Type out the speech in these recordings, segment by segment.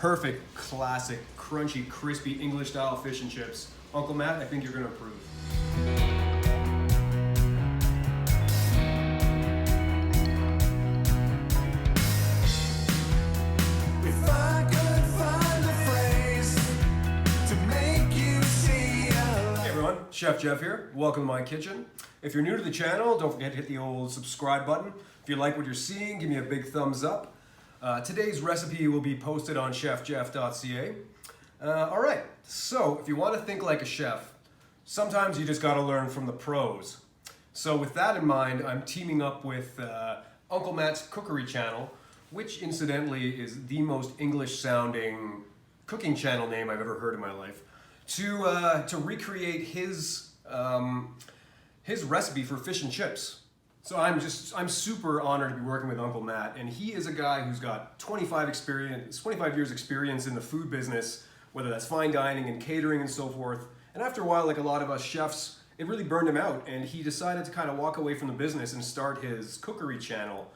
perfect, classic, crunchy, crispy English-style fish and chips. Uncle Matt, I think you're going to approve. Cheoff Geoff here. Welcome to my kitchen. If you're new to the channel, don't forget to hit the old subscribe button. If you like what you're seeing, give me a big thumbs up. Today's recipe will be posted on cheoffgeoff.ca. All right, so if you want to think like a chef, sometimes you just got to learn from the pros. So with that in mind, I'm teaming up with Uncle Matt's Cookery channel, which incidentally is the most English-sounding cooking channel name I've ever heard in my life, to recreate his recipe for fish and chips. So I'm super honored to be working with Uncle Matt, and he is a guy who's got 25 years experience in the food business, whether that's fine dining and catering and so forth. And after a while, like a lot of us chefs, it really burned him out, and he decided to kind of walk away from the business and start his cookery channel.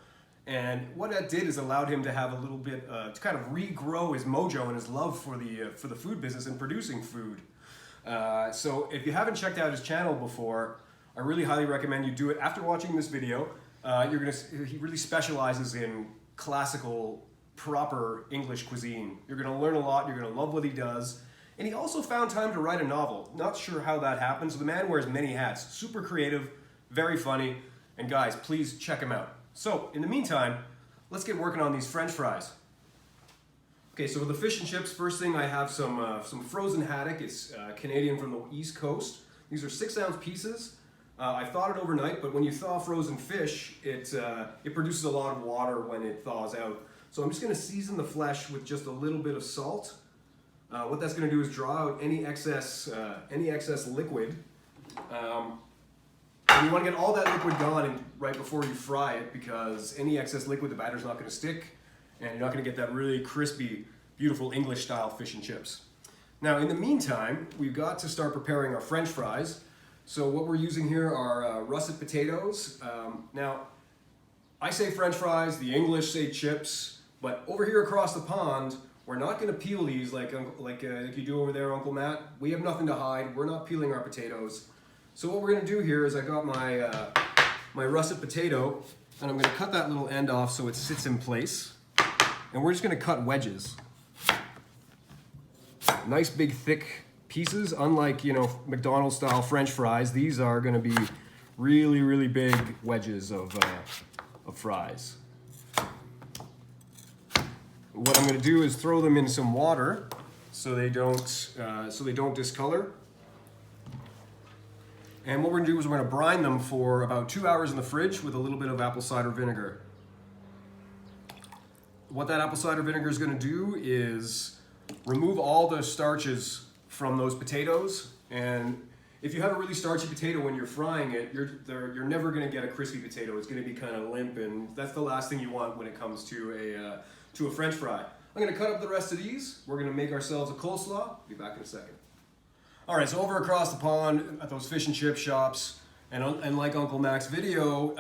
And what that did is allowed him to have a little bit, to kind of regrow his mojo and his love for the food business and producing food. So if you haven't checked out his channel before, I really highly recommend you do it. After watching this video, he really specializes in classical, proper English cuisine. You're gonna learn a lot, you're gonna love what he does. And he also found time to write a novel. Not sure how that happened. So the man wears many hats, super creative, very funny. And guys, please check him out. So, in the meantime, let's get working on these French fries. Okay, so with the fish and chips, first thing I have some frozen haddock. It's Canadian from the East Coast. These are 6-ounce pieces. I thawed it overnight, but when you thaw frozen fish, it produces a lot of water when it thaws out. So I'm just gonna season the flesh with just a little bit of salt. What that's gonna do is draw out any excess liquid. And you want to get all that liquid gone right before you fry it, because any excess liquid, the batter's not going to stick, and you're not going to get that really crispy, beautiful English-style fish and chips. Now, in the meantime, we've got to start preparing our French fries. So what we're using here are russet potatoes. Now, I say French fries, the English say chips, but over here across the pond, we're not going to peel these like you do over there, Uncle Matt. We have nothing to hide. We're not peeling our potatoes. So what we're going to do here is I got my russet potato, and I'm going to cut that little end off so it sits in place. And we're just going to cut wedges. Nice big thick pieces, unlike, McDonald's style French fries. These are going to be really, really big wedges of fries. What I'm going to do is throw them in some water so they don't discolor. And what we're going to do is we're going to brine them for about 2 hours in the fridge with a little bit of apple cider vinegar. What that apple cider vinegar is going to do is remove all the starches from those potatoes. And if you have a really starchy potato when you're frying it, you're never going to get a crispy potato. It's going to be kind of limp, and that's the last thing you want when it comes to a French fry. I'm going to cut up the rest of these. We're going to make ourselves a coleslaw. Be back in a second. All right, so over across the pond at those fish and chip shops, and like Uncle Mac's video,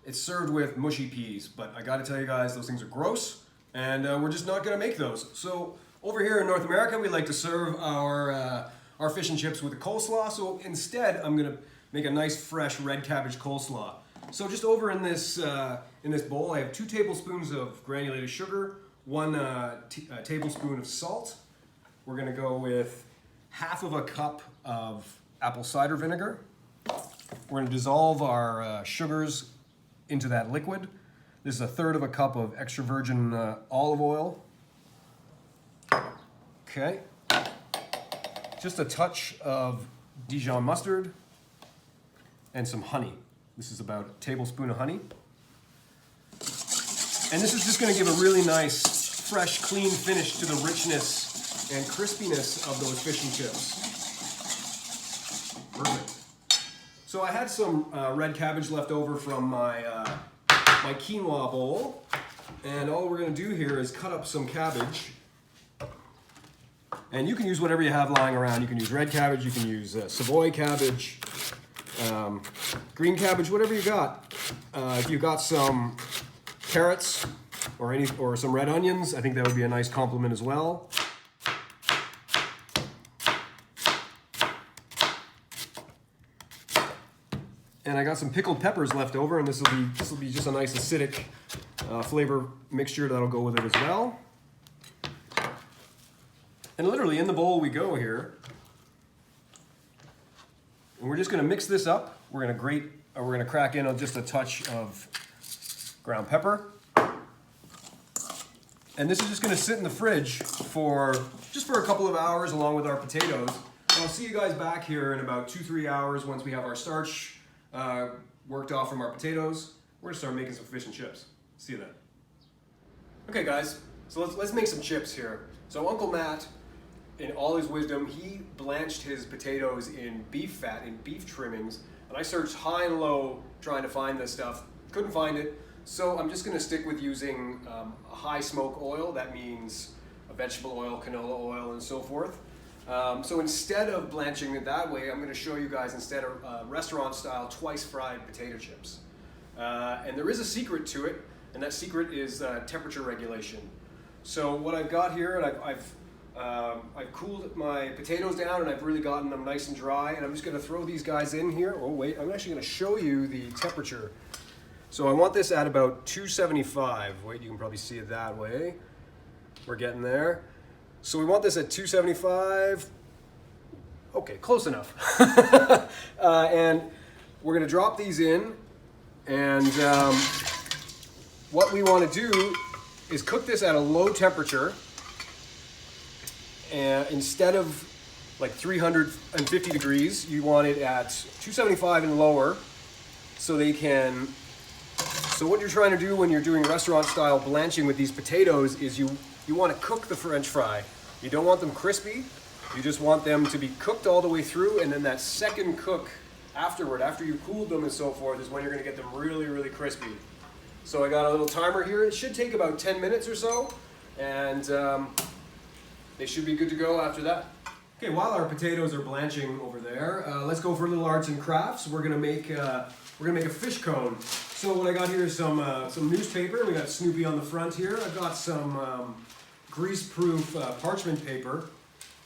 it's served with mushy peas. But I got to tell you guys, those things are gross, and we're just not going to make those. So over here in North America, we like to serve our fish and chips with a coleslaw. So instead, I'm going to make a nice fresh red cabbage coleslaw. So just over in this bowl, I have 2 tablespoons of granulated sugar, 1 tablespoon of salt. We're going to go with half of a cup of apple cider vinegar. We're going to dissolve our sugars into that liquid. This is 1/3 of a cup of extra virgin olive oil. Okay. Just a touch of Dijon mustard and some honey. This is about a tablespoon of honey. And this is just going to give a really nice, fresh, clean finish to the richness and crispiness of those fish and chips. Perfect. So I had some red cabbage left over from my quinoa bowl, and all we're going to do here is cut up some cabbage. And you can use whatever you have lying around. You can use red cabbage, you can use Savoy cabbage, green cabbage, whatever you got. If you've got some carrots, or some red onions. I think that would be a nice compliment as well. And I got some pickled peppers left over, and this will be just a nice acidic flavor mixture that'll go with it as well. And literally in the bowl we go here. And we're just going to mix this up. We're going to crack in on just a touch of ground pepper. And this is just going to sit in the fridge for a couple of hours along with our potatoes. And I'll see you guys back here in about 2-3 hours once we have our starch worked off from our potatoes. We're going to start making some fish and chips. See you then. Okay guys, so let's make some chips here. So Uncle Matt, in all his wisdom, he blanched his potatoes in beef fat, in beef trimmings, and I searched high and low trying to find this stuff. Couldn't find it, so I'm just going to stick with using a high smoke oil. That means a vegetable oil, canola oil, and so forth. So instead of blanching it that way, I'm going to show you guys instead restaurant-style twice-fried potato chips. And there is a secret to it, and that secret is temperature regulation. So what I've got here, and I've cooled my potatoes down and I've really gotten them nice and dry, and I'm just going to throw these guys in here. Oh wait, I'm actually going to show you the temperature. So I want this at about 275. Wait, you can probably see it that way. We're getting there. So we want this at 275. Okay, close enough. And we're going to drop these in, and what we want to do is cook this at a low temperature. And instead of like 350 degrees, you want it at 275 and lower, so so what you're trying to do when you're doing restaurant style blanching with these potatoes is you want to cook the French fry. You don't want them crispy, you just want them to be cooked all the way through, and then that second cook afterward, after you cooled them and so forth, is when you're going to get them really, really crispy. So I got a little timer here. It should take about 10 minutes or so, and they should be good to go after that. Okay, while our potatoes are blanching over there, let's go for a little arts and crafts. We're gonna make a fish cone. So what I got here is some newspaper. We got Snoopy on the front here. I've got some grease-proof parchment paper,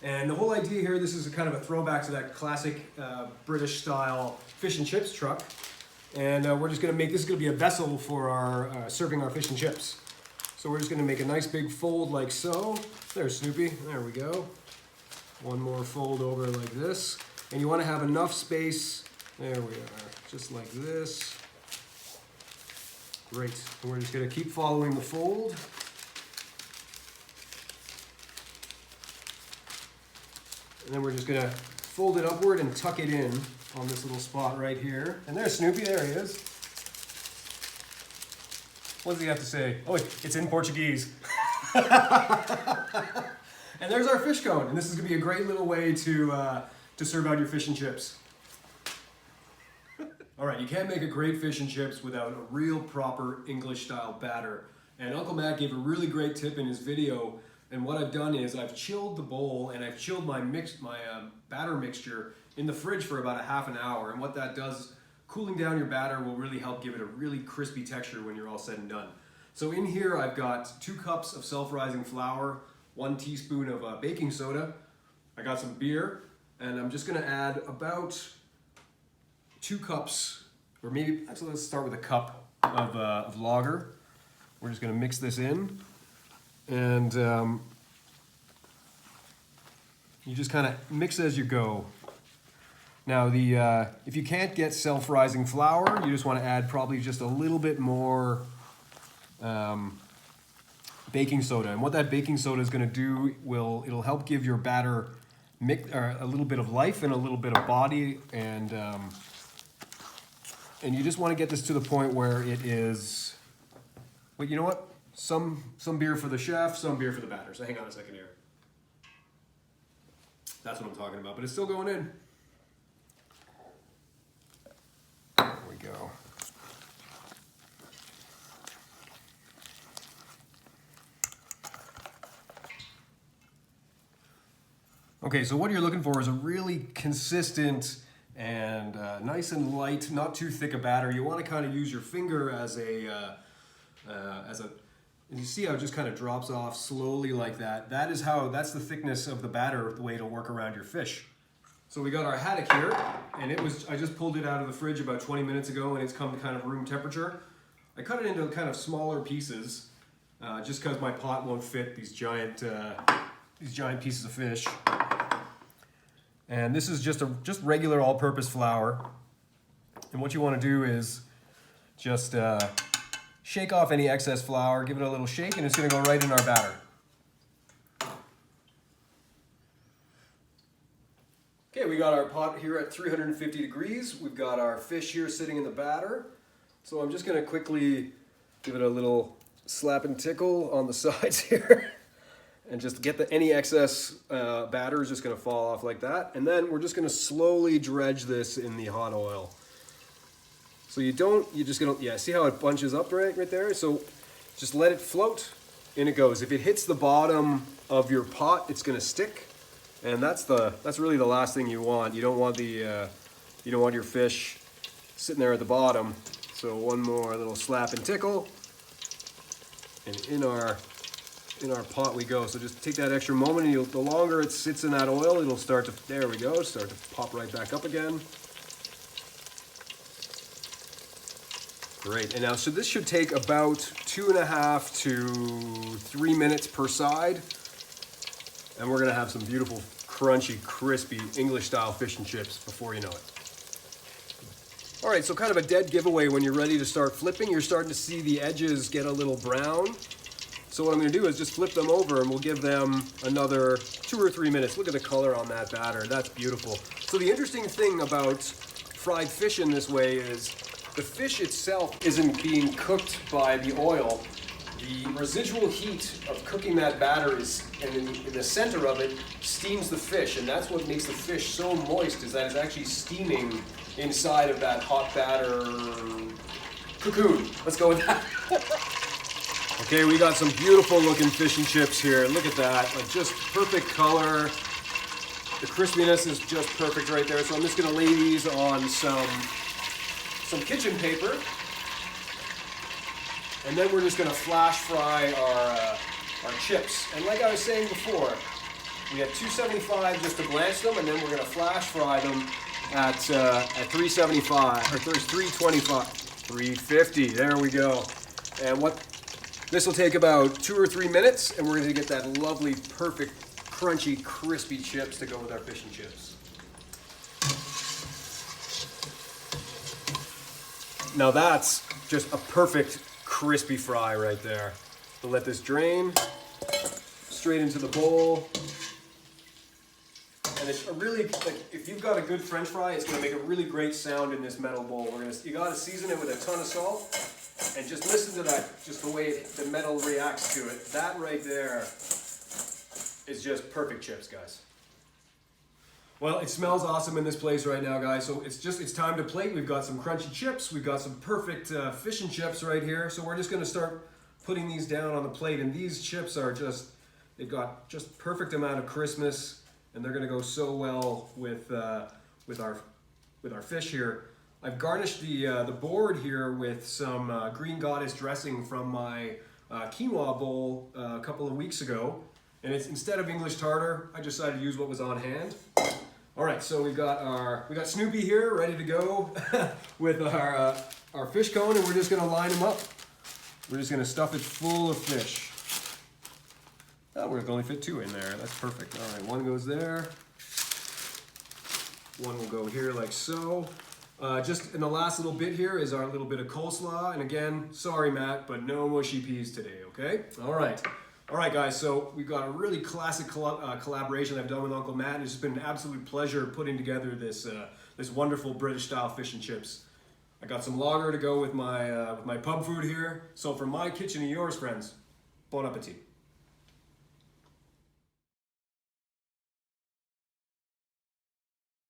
and the whole idea here, this is a kind of a throwback to that classic British-style fish and chips truck. And we're just gonna make this is gonna be a vessel for our serving our fish and chips. So we're just going to make a nice big fold like so. There's Snoopy. There we go. One more fold over like this. And you want to have enough space. There we are. Just like this. Great. And we're just going to keep following the fold. And then we're just going to fold it upward and tuck it in on this little spot right here. And there's Snoopy. There he is. What does he have to say? Oh, it's in Portuguese. And there's our fish cone. And this is going to be a great little way to serve out your fish and chips. All right, you can't make a great fish and chips without a real proper English-style batter. And Uncle Matt gave a really great tip in his video. And what I've done is I've chilled the bowl and I've chilled my batter mixture in the fridge for about a half an hour. And what that does, cooling down your batter will really help give it a really crispy texture when you're all said and done. So in here I've got 2 cups of self-rising flour, 1 teaspoon of baking soda. I got some beer, and I'm just gonna add about 2 cups, or maybe, actually let's start with a cup of lager. We're just gonna mix this in, and you just kind of mix as you go. Now, if you can't get self-rising flour, you just want to add probably just a little bit more baking soda. And what that baking soda is going to do, it'll help give your batter a little bit of life and a little bit of body. And you just want to get this to the point where it is, wait, you know what? Some beer for the chef, some beer for the batter. So hang on a second here. That's what I'm talking about, but it's still going in. There we go. Okay, so what you're looking for is a really consistent and nice and light, not too thick a batter. You want to kind of use your finger as a And you see how it just kind of drops off slowly like that. That's the thickness of the batter, the way it'll work around your fish. So we got our haddock here, and I just pulled it out of the fridge about 20 minutes ago, and it's come to kind of room temperature. I cut it into kind of smaller pieces, just because my pot won't fit these giant pieces of fish. And this is just regular all-purpose flour. And what you want to do is just shake off any excess flour, give it a little shake, and it's going to go right in our batter. Okay, we got our pot here at 350 degrees. We've got our fish here sitting in the batter. So I'm just going to quickly give it a little slap and tickle on the sides here. And just get any excess batter is just going to fall off like that. And then we're just going to slowly dredge this in the hot oil. So see how it bunches up right there? So just let it float, in it goes. If it hits the bottom of your pot, it's going to stick. And that's really the last thing you want. You don't want your fish sitting there at the bottom. So one more little slap and tickle, and in our pot we go. So just take that extra moment, and the longer it sits in that oil, it'll start to, there we go, start to pop right back up again. Great, and now, so this should take about 2.5 to 3 minutes per side. And we're gonna have some beautiful, crunchy, crispy, English-style fish and chips before you know it. All right, so kind of a dead giveaway when you're ready to start flipping. You're starting to see the edges get a little brown. So what I'm gonna do is just flip them over, and we'll give them another 2 or 3 minutes. Look at the color on that batter, that's beautiful. So the interesting thing about fried fish in this way is the fish itself isn't being cooked by the oil. The residual heat of cooking that batter and in the center of it steams the fish, and that's what makes the fish so moist, is that it's actually steaming inside of that hot batter cocoon. Let's go with that. Okay, we got some beautiful looking fish and chips here. Look at that, like just perfect color. The crispiness is just perfect right there. So I'm just gonna lay these on some kitchen paper. And then we're just going to flash fry our chips. And like I was saying before, we had 275 just to blanch them, and then we're going to flash fry them at 375 or 325, 350. There we go. And this will take about 2 or 3 minutes, and we're going to get that lovely, perfect, crunchy, crispy chips to go with our fish and chips. Now that's just a perfect crispy fry right there. We'll let this drain straight into the bowl. And it's a really, if you've got a good French fry, it's gonna make a really great sound in this metal bowl. You gotta season it with a ton of salt, and just listen to that, just the way the metal reacts to it. That right there is just perfect chips, guys. Well, it smells awesome in this place right now, guys. So it's time to plate. We've got some crunchy chips. We've got some perfect fish and chips right here. So we're just gonna start putting these down on the plate. And these chips are they've got just perfect amount of crispness, and they're gonna go so well with our fish here. I've garnished the board here with some green goddess dressing from my quinoa bowl a couple of weeks ago. And it's, instead of English tartar, I decided to use what was on hand. All right, so we got Snoopy here ready to go with our fish cone, and we're just gonna line them up. We're just gonna stuff it full of fish. Oh, we're gonna only fit 2 in there. That's perfect. All right, 1 goes there. 1 will go here like so. Just in the last little bit here is our little bit of coleslaw. And again, sorry, Matt, but no mushy peas today, okay? All right. All right, guys, so we've got a really classic collaboration I've done with Uncle Matt, and it's been an absolute pleasure putting together this wonderful British-style fish and chips. I got some lager to go with my pub food here. So from my kitchen to yours, friends, bon appetit.